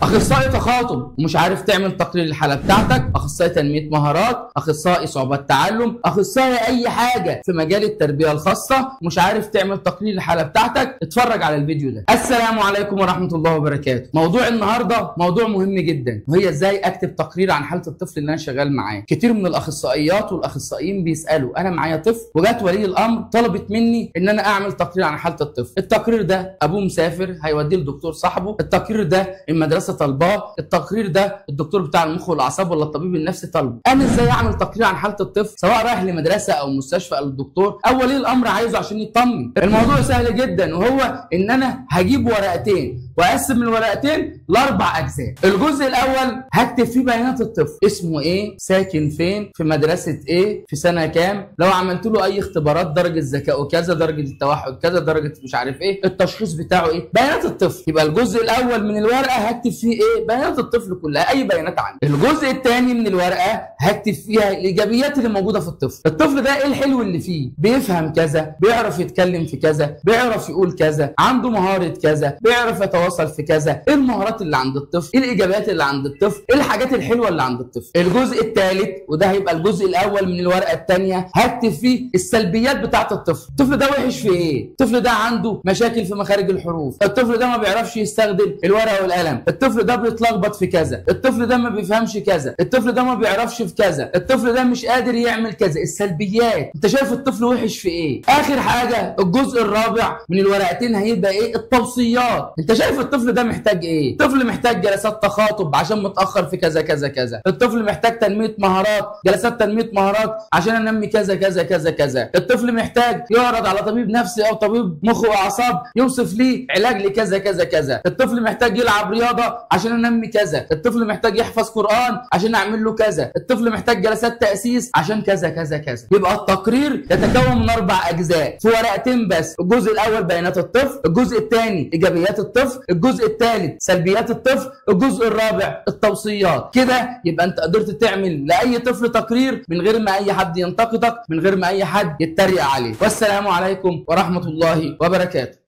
اخصائي تخاطب ومش عارف تعمل تقرير الحاله بتاعتك، اخصائي تنميه مهارات، اخصائي صعوبات تعلم، اخصائي اي حاجه في مجال التربيه الخاصه مش عارف تعمل تقرير الحاله بتاعتك، اتفرج على الفيديو ده. السلام عليكم ورحمه الله وبركاته. موضوع النهارده موضوع مهم جدا، وهي ازاي اكتب تقرير عن حاله الطفل اللي انا شغال معاه. كتير من الاخصائيات والاخصائيين بيسالوا انا معايا طفل وجات ولي الامر طلبت مني ان انا اعمل تقرير عن حاله الطفل. التقرير ده ابوه مسافر هيوديه لدكتور صاحبه، التقرير ده المدرسه طالباه، التقرير ده الدكتور بتاع المخ والاعصاب ولا الطبيب النفسي طالبه. انا ازاي اعمل تقرير عن حاله الطفل سواء رايح لمدرسه او مستشفى او الدكتور او ولي الامر عايزه عشان يطمن؟ الموضوع سهل جدا، وهو ان انا هجيب ورقتين واقسم الورقتين لاربع اجزاء. الجزء الاول هكتب فيه بيانات الطفل، اسمه ايه، ساكن فين، في مدرسه ايه، في سنه كام، لو عملت له اي اختبارات، درجه ذكائه كذا، درجه التوحد كذا، درجه مش عارف ايه، التشخيص بتاعه ايه، بيانات الطفل. يبقى الجزء الاول من الورقه هكتب فيه ايه، بيانات الطفل كلها، اي بيانات عنه. الجزء الثاني من الورقه هكتب فيها الايجابيات اللي موجوده في الطفل. الطفل ده ايه الحلو اللي فيه، بيفهم كذا، بيعرف يتكلم في كذا، بيعرف يقول كذا، عنده مهاره كذا، بيعرف يتواصل في كذا، ايه المهارات اللي عند الطفل، ايه الايجابيات اللي عند الطفل، ايه الحاجات الحلوه اللي عند الطفل. الجزء الثالث وده هيبقى الجزء الاول من الورقه الثانيه هكتب فيه السلبيات بتاعه الطفل. الطفل ده وحش في ايه، الطفل ده عنده مشاكل في مخارج الحروف، الطفل ده ما بيعرفش يستخدم الورقه والقلم، الطفل ده بيتلخبط في كذا، الطفل ده ما بيفهمش كذا، الطفل ده ما بيعرفش في كذا، الطفل ده مش قادر يعمل كذا. السلبيات، انت شايف الطفل وحش في ايه. اخر حاجه الجزء الرابع من الورقتين هيبقى ايه، التوصيات. انت شايف الطفل ده محتاج ايه، الطفل محتاج جلسات تخاطب عشان متاخر في كذا كذا كذا، الطفل محتاج تنميه مهارات، جلسات تنميه مهارات عشان انمي كذا كذا كذا كذا، الطفل محتاج يعرض على طبيب نفسي او طبيب مخ واعصاب يوصف ليه علاج لكذا كذا كذا، الطفل محتاج يلعب رياضه عشان انمي كذا، الطفل محتاج يحفظ قران عشان اعمل له كذا، الطفل محتاج جلسات تاسيس عشان كذا كذا كذا. يبقى التقرير يتكون من 4 اجزاء في ورقتين بس. الجزء الاول بيانات الطفل، الجزء الثاني ايجابيات الطفل، الجزء الثالث سلبيات الطفل، الجزء الرابع التوصيات. كده يبقى انت قدرت تعمل لاي طفل تقرير من غير ما اي حد ينتقدك، من غير ما اي حد يتريق عليه. والسلام عليكم ورحمه الله وبركاته.